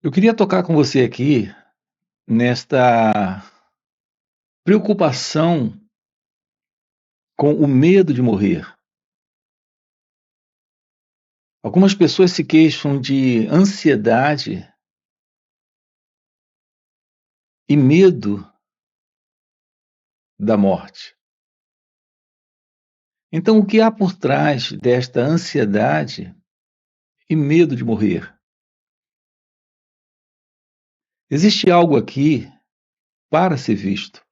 Eu queria tocar com você aqui nesta preocupação com o medo de morrer. Algumas pessoas se queixam de ansiedade e medo da morte. Então, o que há por trás desta ansiedade e medo de morrer? Existe algo aqui para ser visto.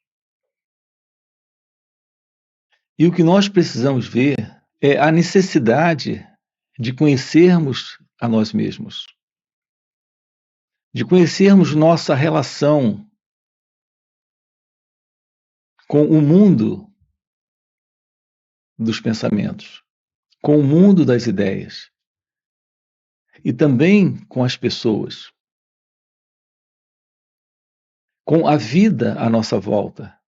E o que nós precisamos ver é a necessidade de conhecermos a nós mesmos, de conhecermos nossa relação com o mundo dos pensamentos, com o mundo das ideias e também com as pessoas, com a vida à nossa volta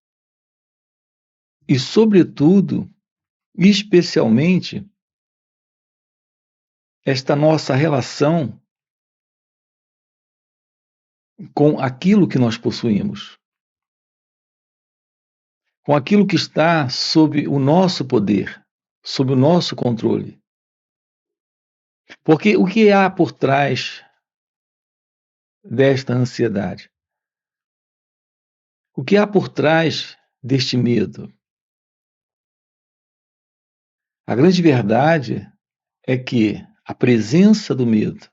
e, sobretudo, especialmente, esta nossa relação com aquilo que nós possuímos, com aquilo que está sob o nosso poder, sob o nosso controle. Porque o que há por trás desta ansiedade? O que há por trás deste medo? A grande verdade é que a presença do medo,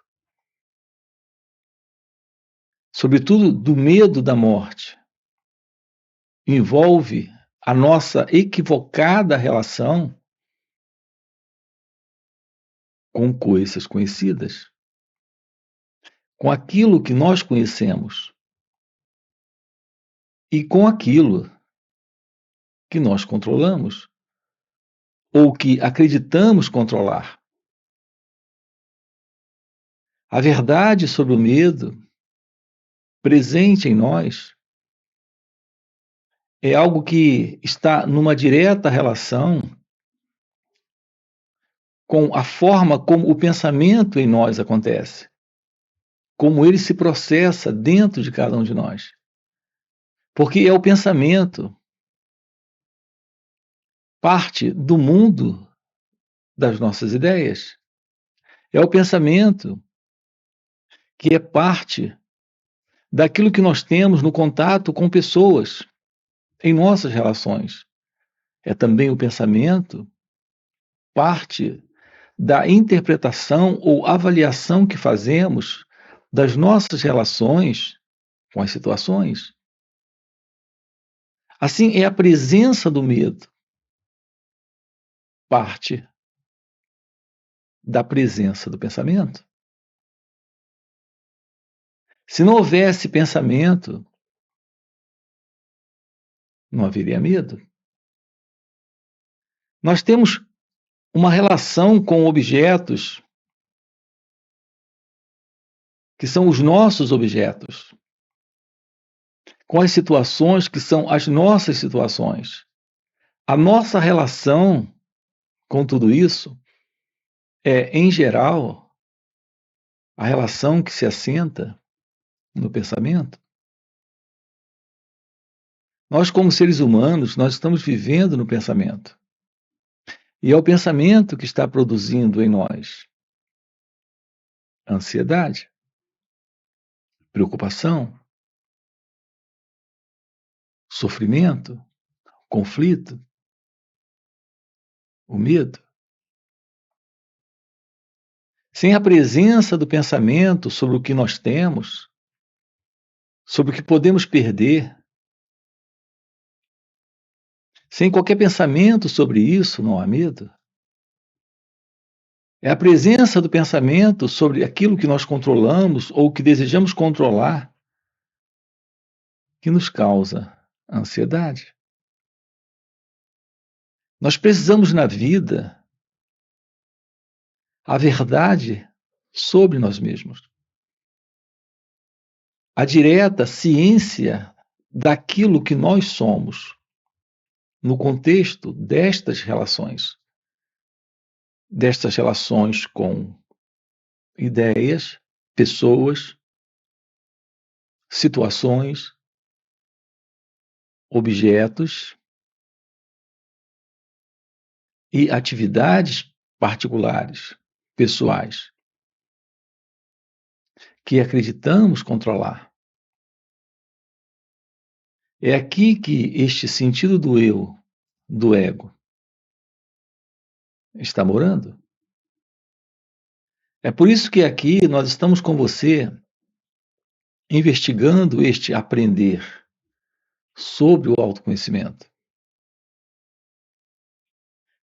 sobretudo do medo da morte, envolve a nossa equivocada relação com coisas conhecidas, com aquilo que nós conhecemos e com aquilo que nós controlamos ou que acreditamos controlar. A verdade sobre o medo presente em nós é algo que está numa direta relação com a forma como o pensamento em nós acontece, como ele se processa dentro de cada um de nós. Porque é o pensamento parte do mundo das nossas ideias. É o pensamento que é parte daquilo que nós temos no contato com pessoas, em nossas relações. É também o pensamento parte da interpretação ou avaliação que fazemos das nossas relações com as situações. Assim, é a presença do medo parte da presença do pensamento. Se não houvesse pensamento, não haveria medo. Nós temos uma relação com objetos que são os nossos objetos, com as situações que são as nossas situações. A nossa relação com tudo isso é, em geral, a relação que se assenta no pensamento. Nós, como seres humanos, nós estamos vivendo no pensamento. E é o pensamento que está produzindo em nós ansiedade, preocupação, sofrimento, conflito, o medo. Sem a presença do pensamento sobre o que nós temos, sobre o que podemos perder, sem qualquer pensamento sobre isso, não há medo. É a presença do pensamento sobre aquilo que nós controlamos ou que desejamos controlar que nos causa ansiedade. Nós precisamos na vida a verdade sobre nós mesmos. A direta ciência daquilo que nós somos no contexto destas relações com ideias, pessoas situações, objetos e atividades particulares, pessoais, que acreditamos controlar. É aqui que este sentido do eu, do ego, está morando. É por isso que aqui nós estamos com você investigando este aprender sobre o autoconhecimento,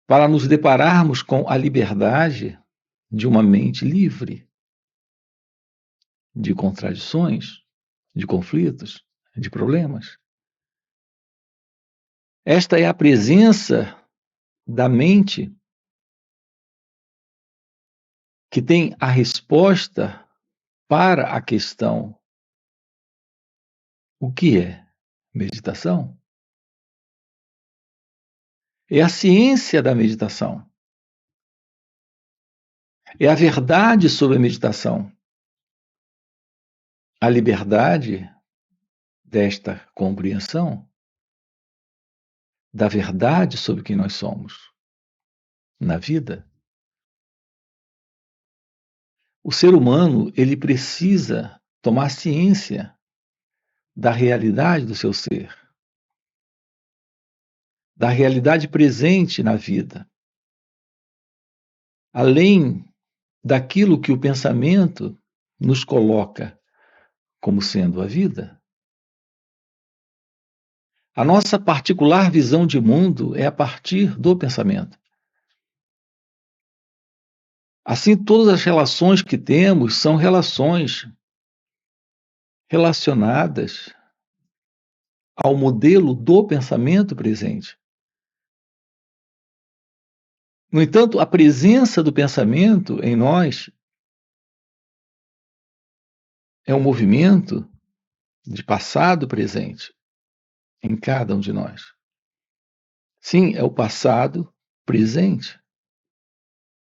para nos depararmos com a liberdade de uma mente livre de contradições, de conflitos, de problemas. Esta é a presença da mente que tem a resposta para a questão: o que é meditação? É a ciência da meditação. É a verdade sobre a meditação. A liberdade desta compreensão da verdade sobre quem nós somos na vida. O ser humano, ele precisa tomar ciência da realidade do seu ser, da realidade presente na vida, além daquilo que o pensamento nos coloca como sendo a vida. A nossa particular visão de mundo é a partir do pensamento. Assim, todas as relações que temos são relações relacionadas ao modelo do pensamento presente. No entanto, a presença do pensamento em nós é um movimento de passado presente em cada um de nós. Sim, é o passado presente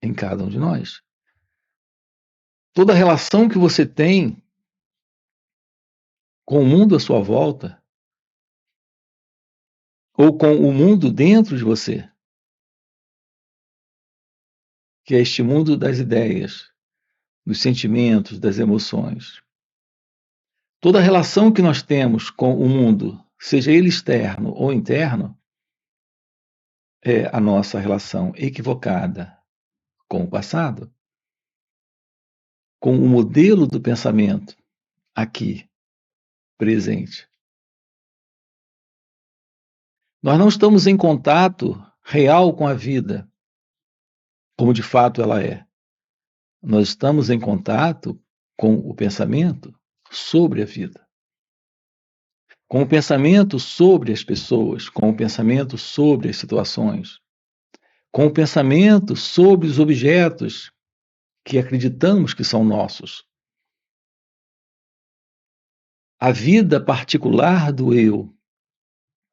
em cada um de nós. Toda relação que você tem com o mundo à sua volta, ou com o mundo dentro de você, que é este mundo das ideias, dos sentimentos, das emoções. Toda relação que nós temos com o mundo, seja ele externo ou interno, é a nossa relação equivocada com o passado, com o modelo do pensamento aqui, presente. Nós não estamos em contato real com a vida, como de fato ela é. Nós estamos em contato com o pensamento sobre a vida, com o pensamento sobre as pessoas, com o pensamento sobre as situações, com o pensamento sobre os objetos que acreditamos que são nossos. A vida particular do eu,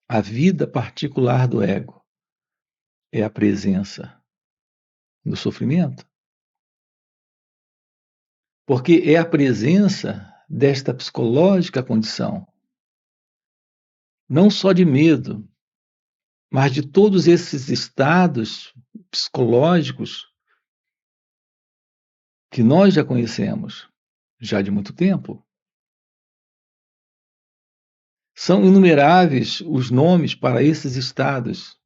a vida particular do ego, é a presença do sofrimento. Porque é a presença desta psicológica condição, não só de medo, mas de todos esses estados psicológicos que nós já conhecemos, já de muito tempo. São inumeráveis os nomes para esses estados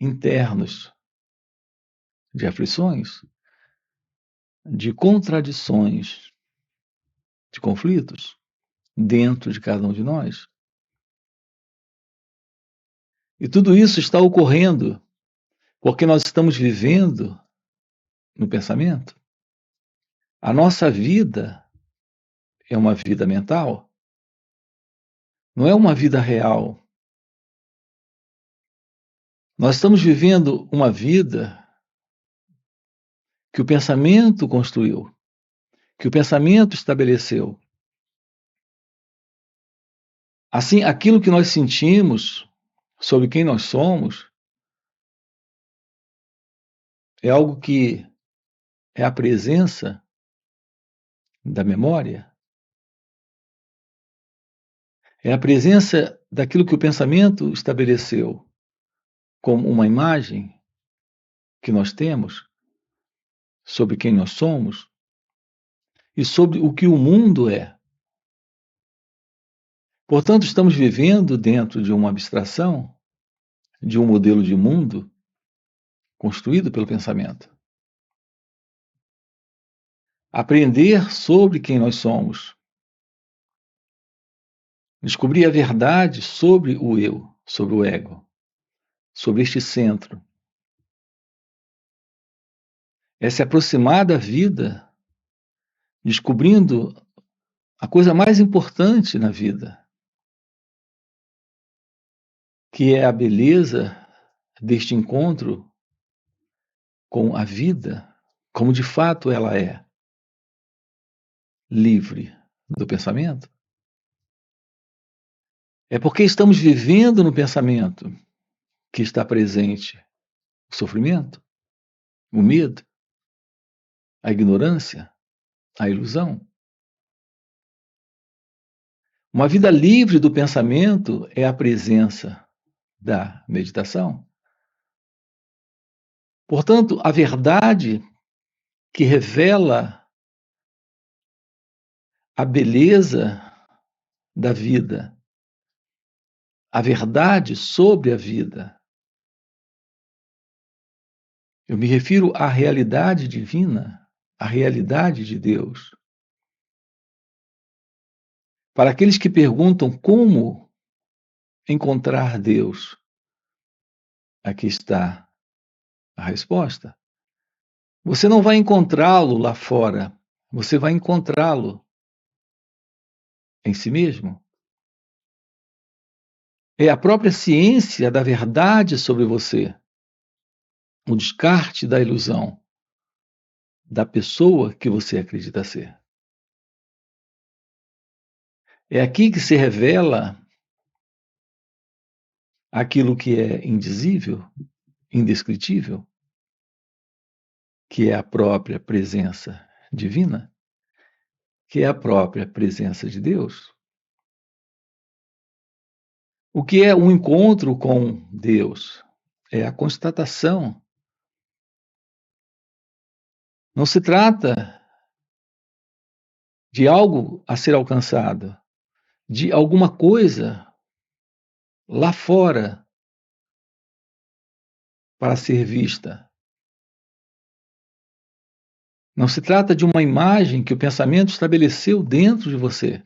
internos de aflições, de contradições, de conflitos dentro de cada um de nós. E tudo isso está ocorrendo porque nós estamos vivendo no pensamento. A nossa vida é uma vida mental, não é uma vida real. Nós estamos vivendo uma vida que o pensamento construiu, que o pensamento estabeleceu. Assim, aquilo que nós sentimos sobre quem nós somos é algo que é a presença da memória, É a presença daquilo que o pensamento estabeleceu como uma imagem que nós temos sobre quem nós somos e sobre o que o mundo é. Portanto, estamos vivendo dentro de uma abstração, de um modelo de mundo construído pelo pensamento. Aprender sobre quem nós somos, descobrir a verdade sobre o eu, sobre o ego, sobre este centro, é se aproximar da vida, descobrindo a coisa mais importante na vida, que é a beleza deste encontro com a vida, como de fato ela é, livre do pensamento. É porque estamos vivendo no pensamento que está presente o sofrimento, o medo, a ignorância, a ilusão. Uma vida livre do pensamento é a presença da meditação. Portanto, a verdade que revela a beleza da vida, a verdade sobre a vida. Eu me refiro à realidade divina, à realidade de Deus. Para aqueles que perguntam como encontrar Deus, aqui está a resposta. Você não vai encontrá-lo lá fora, você vai encontrá-lo em si mesmo. É a própria ciência da verdade sobre você, o descarte da ilusão, da pessoa que você acredita ser. É aqui que se revela aquilo que é indizível, indescritível, que é a própria presença divina, que é a própria presença de Deus. O que é um encontro com Deus? É a constatação. Não se trata de algo a ser alcançado, de alguma coisa lá fora para ser vista. Não se trata de uma imagem que o pensamento estabeleceu dentro de você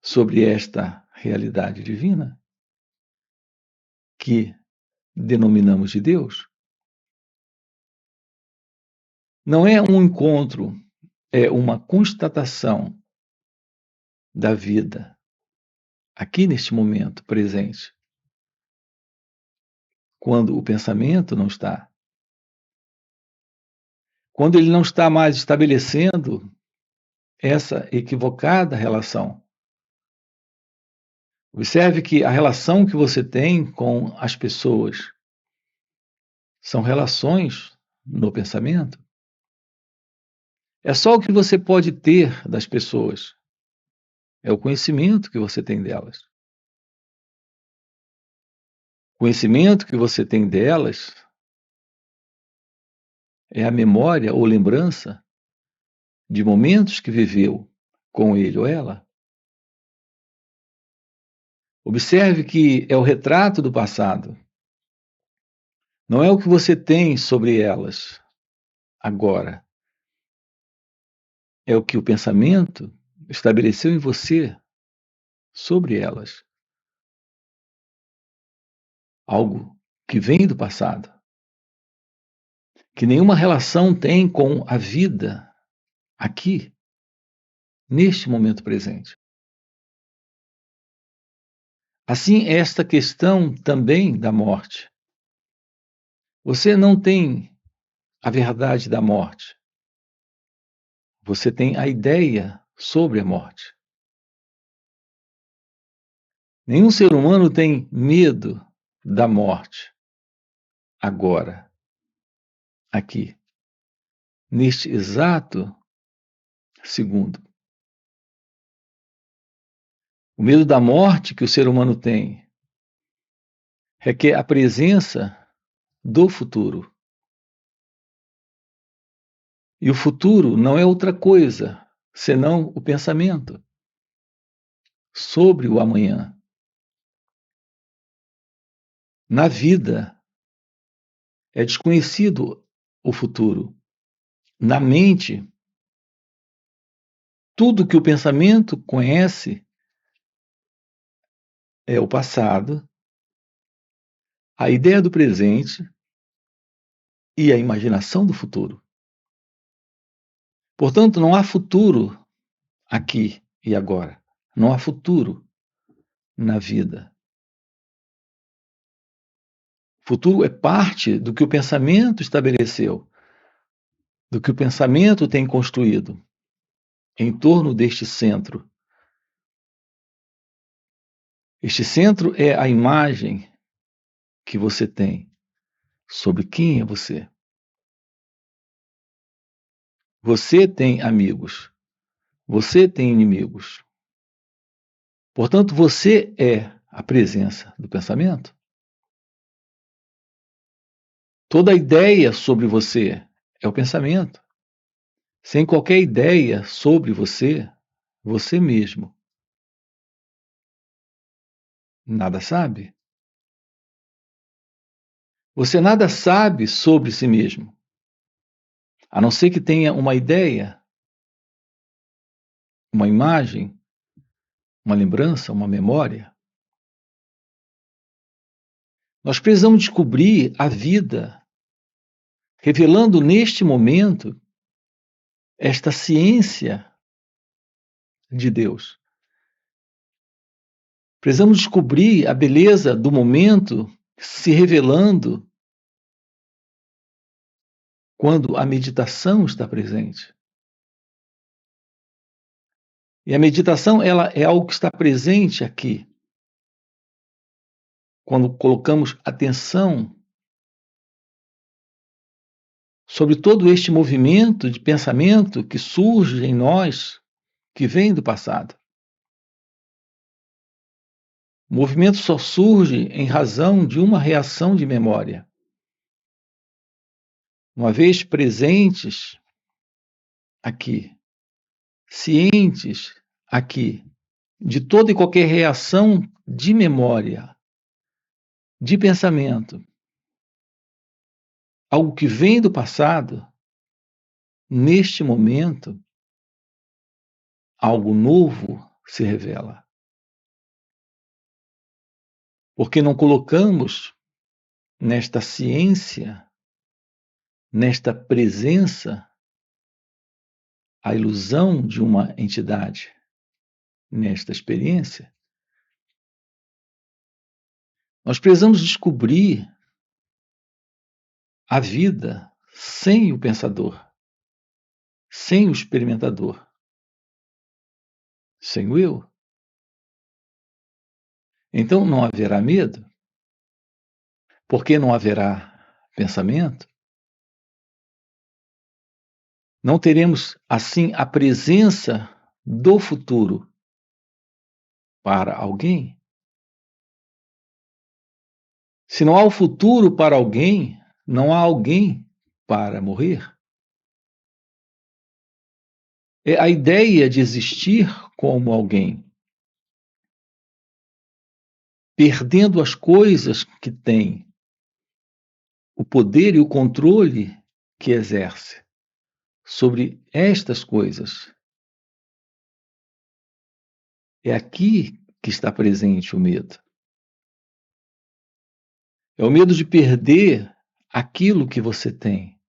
sobre esta realidade divina que denominamos de Deus. Não é um encontro, é uma constatação da vida aqui neste momento presente, quando o pensamento não está. Quando ele não está mais estabelecendo essa equivocada relação. Observe que a relação que você tem com as pessoas são relações no pensamento. É só o que você pode ter das pessoas. É o conhecimento que você tem delas. O conhecimento que você tem delas é a memória ou lembrança de momentos que viveu com ele ou ela. Observe que é o retrato do passado. Não é o que você tem sobre elas agora. É o que o pensamento estabeleceu em você sobre elas. Algo que vem do passado. Que nenhuma relação tem com a vida aqui, neste momento presente. Assim, esta questão também da morte. Você não tem a verdade da morte. Você tem a ideia sobre a morte. Nenhum ser humano tem medo da morte agora, aqui, neste exato segundo. O medo da morte que o ser humano tem requer a presença do futuro. E o futuro não é outra coisa senão o pensamento sobre o amanhã. Na vida, é desconhecido o futuro. Na mente, tudo que o pensamento conhece é o passado, a ideia do presente e a imaginação do futuro. Portanto, não há futuro aqui e agora. Não há futuro na vida. O futuro é parte do que o pensamento estabeleceu, do que o pensamento tem construído em torno deste centro. Este centro é a imagem que você tem sobre quem é você. Você tem amigos, você tem inimigos. Portanto, você é a presença do pensamento. Toda ideia sobre você é o pensamento. Sem qualquer ideia sobre você, você mesmo nada sabe. Você nada sabe sobre si mesmo, a não ser que tenha uma ideia, uma imagem, uma lembrança, uma memória. Nós precisamos descobrir a vida, revelando neste momento esta ciência de Deus. Precisamos descobrir a beleza do momento se revelando quando a meditação está presente. E a meditação, ela é algo que está presente aqui. Quando colocamos atenção sobre todo este movimento de pensamento que surge em nós, que vem do passado. O movimento só surge em razão de uma reação de memória. Uma vez presentes aqui, cientes aqui, de toda e qualquer reação de memória, de pensamento, algo que vem do passado, neste momento, algo novo se revela. Porque não colocamos nesta ciência, nesta presença, a ilusão de uma entidade, nesta experiência. Nós precisamos descobrir a vida sem o pensador, sem o experimentador, sem o eu. Então não haverá medo, porque não haverá pensamento. Não teremos, assim, a presença do futuro para alguém. Se não há o futuro para alguém, não há alguém para morrer. É a ideia de existir como alguém, perdendo as coisas que tem, o poder e o controle que exerce sobre estas coisas. É aqui que está presente o medo. É o medo de perder aquilo que você tem.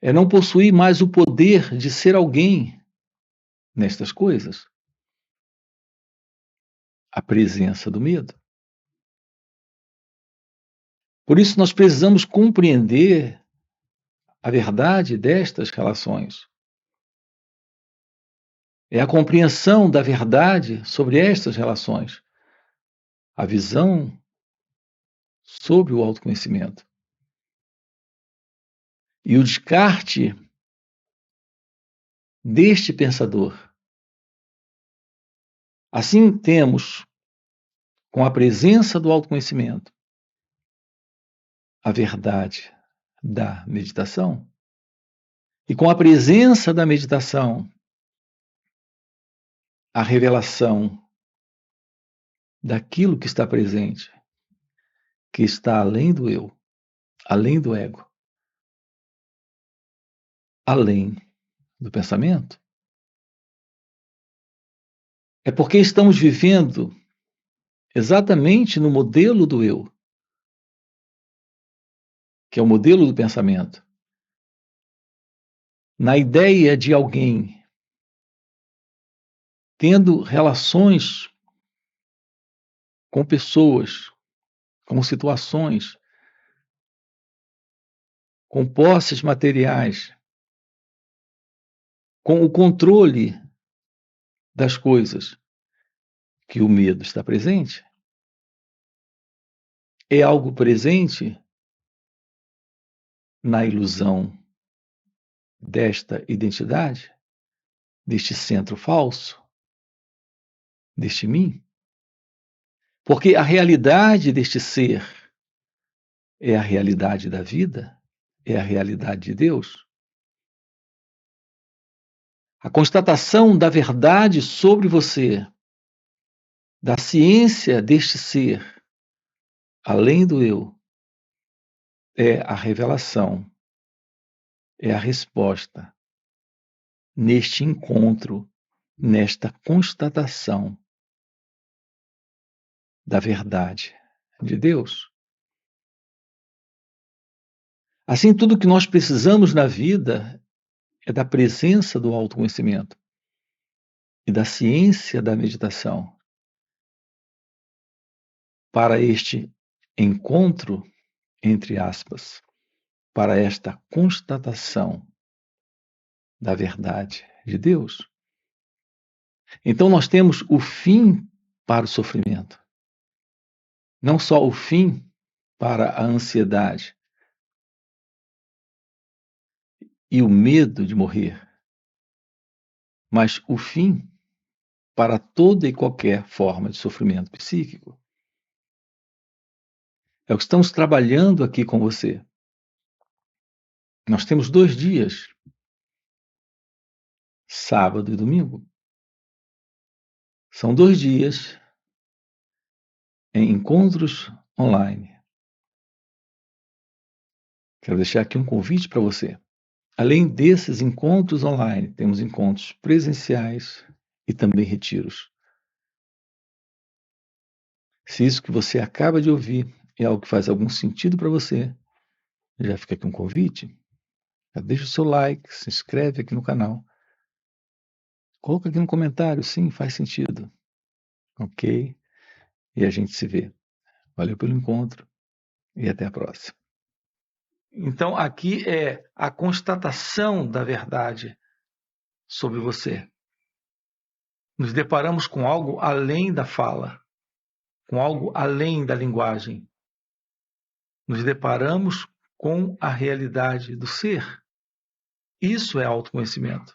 É não possuir mais o poder de ser alguém nestas coisas. A presença do medo. Por isso, nós precisamos compreender a verdade destas relações. É a compreensão da verdade sobre estas relações. A visão sobre o autoconhecimento. E o descarte deste pensador Assim temos, com a presença do autoconhecimento, a verdade da meditação, e com a presença da meditação, a revelação daquilo que está presente, que está além do eu, além do ego, além do pensamento. É porque estamos vivendo exatamente no modelo do eu, que é o modelo do pensamento, na ideia de alguém tendo relações com pessoas, com situações, com posses materiais, com o controle das coisas, que o medo está presente. É algo presente na ilusão desta identidade, deste centro falso, deste mim. Porque a realidade deste ser é a realidade da vida, é a realidade de Deus. A constatação da verdade sobre você, da ciência deste ser, além do eu, é a revelação, é a resposta neste encontro, nesta constatação da verdade de Deus. Assim, tudo que nós precisamos na vida é da presença do autoconhecimento e da ciência da meditação para este encontro, entre aspas, para esta constatação da verdade de Deus. Então, nós temos o fim para o sofrimento, não só o fim para a ansiedade e o medo de morrer, mas o fim para toda e qualquer forma de sofrimento psíquico. É o que estamos trabalhando aqui com você. Nós temos 2 dias, sábado e domingo. São 2 dias em encontros online. Quero deixar aqui um convite para você. Além desses encontros online, temos encontros presenciais e também retiros. Se isso que você acaba de ouvir é algo que faz algum sentido para você, já fica aqui um convite. Já deixa o seu like, se inscreve aqui no canal. Coloca aqui no comentário, sim, faz sentido. Ok? E a gente se vê. Valeu pelo encontro e até a próxima. Então, aqui é a constatação da verdade sobre você. Nos deparamos com algo além da fala, com algo além da linguagem. Nos deparamos com a realidade do ser. Isso é autoconhecimento.